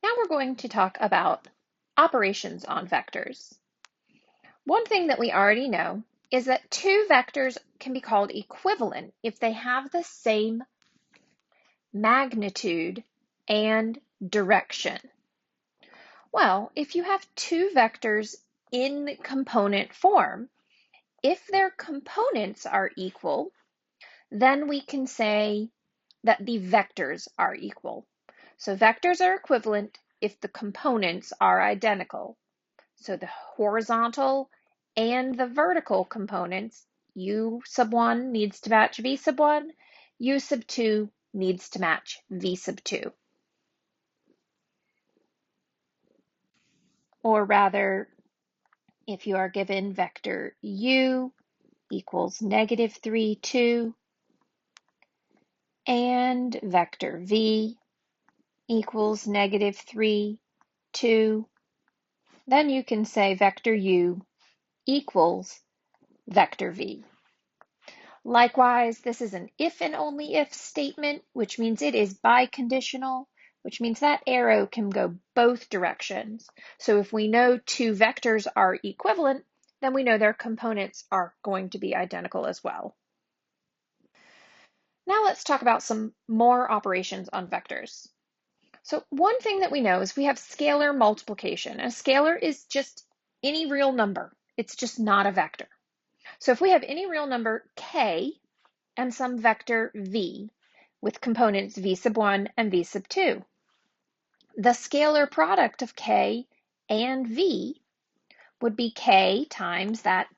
Now we're going to talk about operations on vectors. One thing that we already know is that two vectors can be called equivalent if they have the same magnitude and direction. Well, if you have two vectors in component form, if their components are equal, then we can say that the vectors are equal. So vectors are equivalent if the components are identical. So the horizontal and the vertical components, u sub 1 needs to match v sub 1, u sub 2 needs to match v sub 2. Or rather, if you are given vector u equals -3, 2, and vector v equals -3, 2, then you can say vector u equals vector v. Likewise, this is an if and only if statement, which means it is biconditional, which means that arrow can go both directions. So if we know two vectors are equivalent, then we know their components are going to be identical as well. Now let's talk about some more operations on vectors. So one thing that we know is we have scalar multiplication. A scalar is just any real number. It's just not a vector. So if we have any real number k and some vector v with components v sub 1 and v sub 2, the scalar product of k and v would be k times that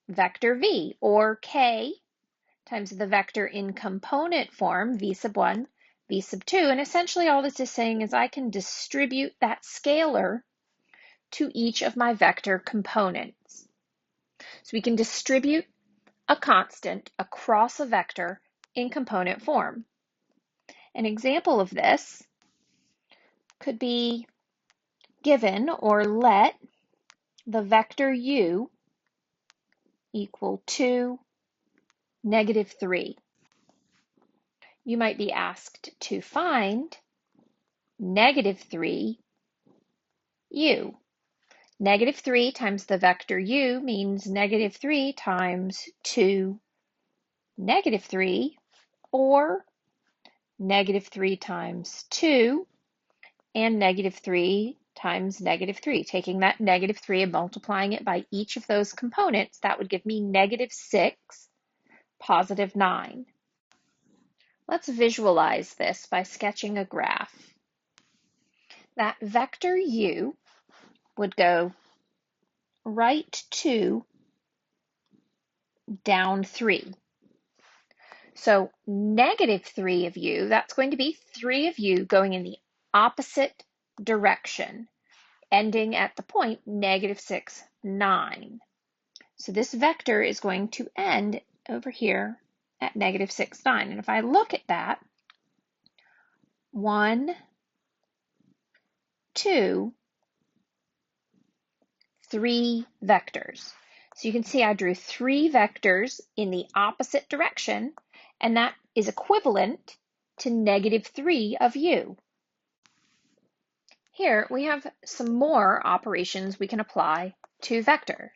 vector v, or k times the vector in component form, v sub 1, v sub 2. And essentially all this is saying is I can distribute that scalar to each of my vector components. So we can distribute a constant across a vector in component form. An example of this could be given or let the vector u equal 2, -3. You might be asked to find -3 u. -3 times the vector u means -3 times 2, -3, or -3 times 2 and -3 times -3. Taking that -3 and multiplying it by each of those components, that would give me -6, +9. Let's visualize this by sketching a graph. That vector u would go right 2, down 3. So -3 of u, that's going to be 3 of u going in the opposite direction, ending at the point -6, 9. So this vector is going to end over here at -6, 9. And if I look at that, 1, 2, 3 vectors. So you can see I drew 3 vectors in the opposite direction, and that is equivalent to -3 of u. Here we have some more operations we can apply to vectors.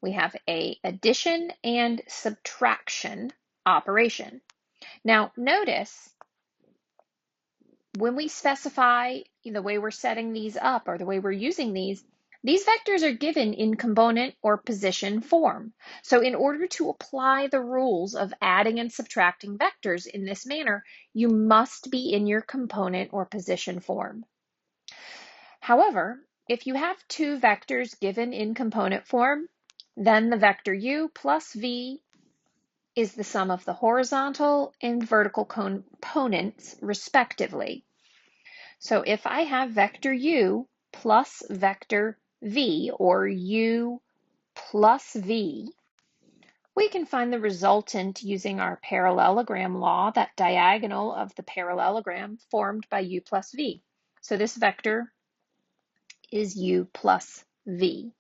We have a addition and subtraction operation. Now notice when we specify the way we're setting these up or the way we're using these vectors are given in component or position form. So in order to apply the rules of adding and subtracting vectors in this manner, you must be in your component or position form. However, if you have two vectors given in component form, then the vector u plus v is the sum of the horizontal and vertical components respectively. So if I have vector u plus vector v, or u plus v, we can find the resultant using our parallelogram law, that diagonal of the parallelogram formed by u plus v. So this vector is u plus v.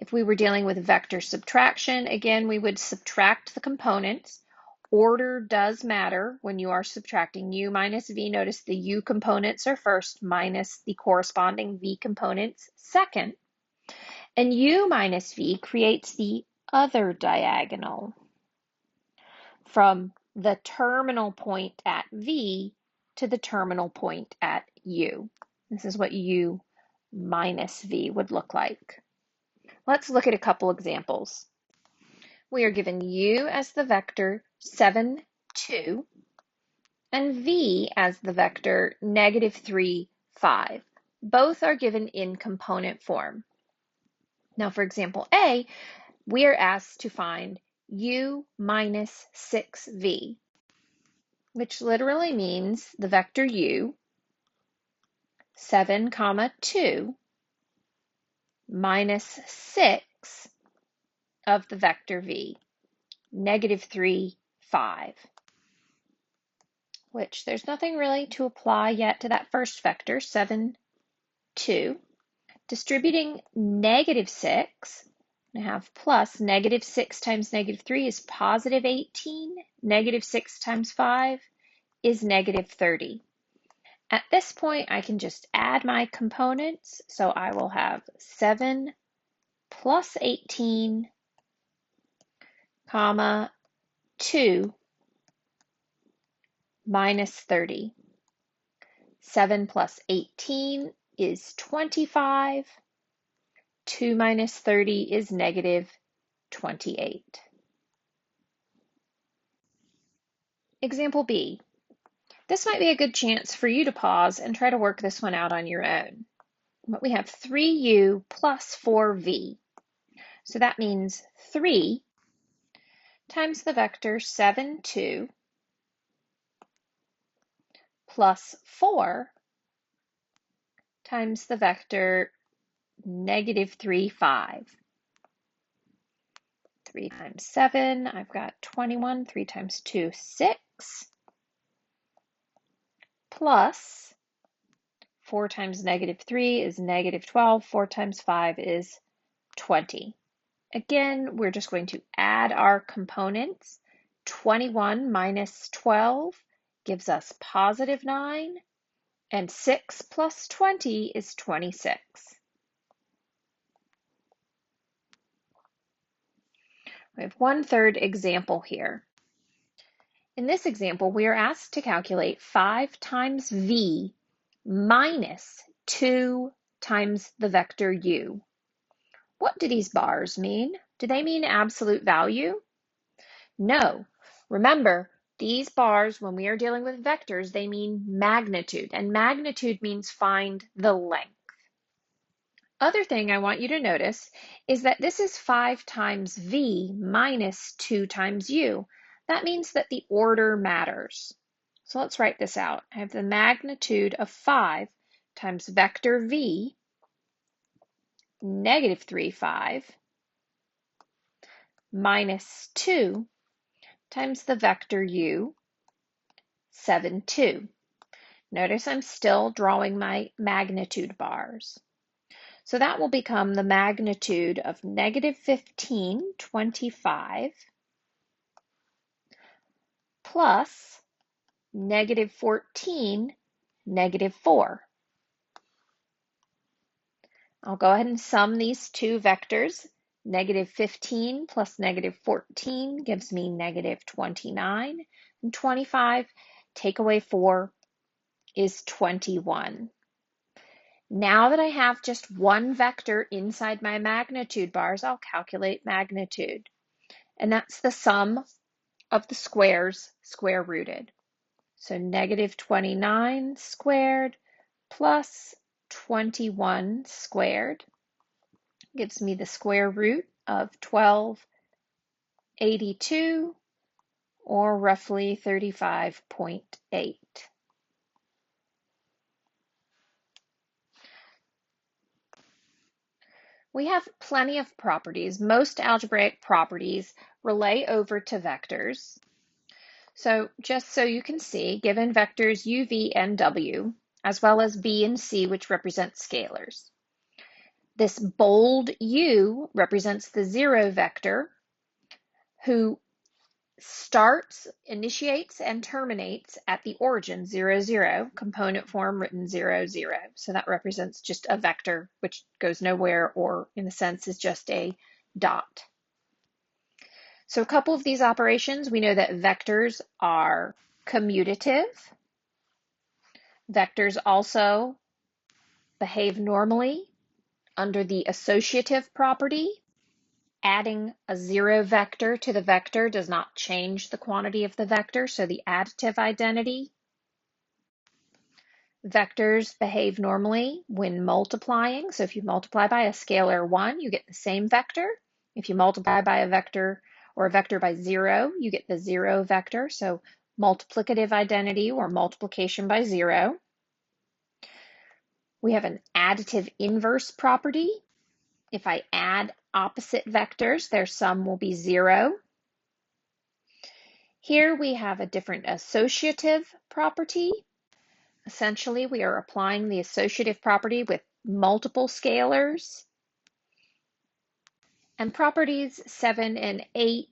If we were dealing with vector subtraction, again, we would subtract the components, Order does matter when you are subtracting u minus v. Notice the u components are first minus the corresponding v components second. And u minus v creates the other diagonal from the terminal point at v to the terminal point at u. This is what u minus v would look like. Let's look at a couple examples. We are given u as the vector 7, 2, and v as the vector -3, 5. Both are given in component form. Now for example A, we are asked to find u minus 6v, which literally means the vector u, 7, 2, minus 6 of the vector v, -3, 5. Which there's nothing really to apply yet to that first vector, 7, 2. Distributing -6, I have plus -6 times -3 is positive 18. -6 times 5 is -30. At this point, I can just add my components. So I will have 7 plus 18, comma, 2 minus 30. 7 plus 18 is 25. 2 minus 30 is -28. Example B. This might be a good chance for you to pause and try to work this one out on your own. But we have 3u plus 4v. So that means 3 times the vector 7, 2 plus 4 times the vector -3, 5. 3 times 7, I've got 21. 3 times 2, 6. Plus 4 times -3 is -12. 4 times 5 is 20. Again, we're just going to add our components. 21 minus 12 gives us positive 9, and 6 plus 20 is 26. We have one third example here. In this example, we are asked to calculate 5 times v minus 2 times the vector u. What do these bars mean? Do they mean absolute value? No. Remember, these bars, when we are dealing with vectors, they mean magnitude, and magnitude means find the length. Other thing I want you to notice is that this is 5 times v minus 2 times u. That means that the order matters. So let's write this out. I have the magnitude of 5 times vector v, -3, 5, minus 2 times the vector u, 7, 2. Notice I'm still drawing my magnitude bars. So that will become the magnitude of -15, 25 plus -14, -4. I'll go ahead and sum these two vectors. -15 plus -14 gives me -29, and 25 take away 4 is 21. Now that I have just one vector inside my magnitude bars, I'll calculate magnitude. And that's the sum of the squares square rooted. So -29 squared plus 21 squared gives me the square root of 1282, or roughly 35.8. We have plenty of properties. Most algebraic properties relay over to vectors. So just so you can see, given vectors u, v, and w, as well as b and c, which represent scalars. This bold u represents the 0 vector, who initiates, and terminates at the origin 0, 0, component form written 0, 0. So that represents just a vector which goes nowhere, or in a sense is just a dot. So a couple of these operations, we know that vectors are commutative. Vectors also behave normally under the associative property. Adding a 0 vector to the vector does not change the quantity of the vector, so the additive identity. Vectors behave normally when multiplying. So if you multiply by a scalar 1, you get the same vector. If you multiply by a vector or a vector by 0, you get the 0 vector. So multiplicative identity, or multiplication by 0. We have an additive inverse property. If I add opposite vectors, their sum will be 0. Here we have a different associative property. Essentially, we are applying the associative property with multiple scalars. And properties 7 and 8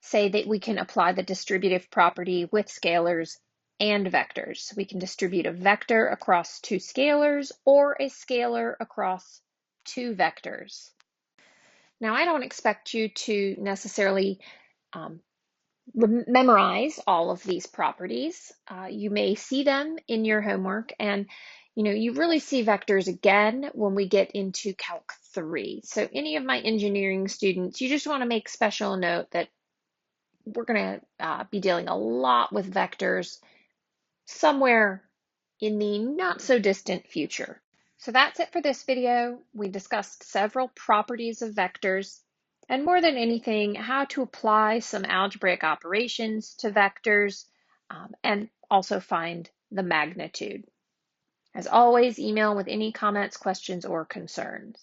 say that we can apply the distributive property with scalars and vectors. We can distribute a vector across two scalars or a scalar across two vectors. Now, I don't expect you to necessarily memorize all of these properties. You may see them in your homework, and you really see vectors again when we get into Calc 3. So any of my engineering students, you just want to make special note that we're going to be dealing a lot with vectors somewhere in the not so distant future. So that's it for this video. We discussed several properties of vectors, and more than anything, how to apply some algebraic operations to vectors, and also find the magnitude. As always, email with any comments, questions, or concerns.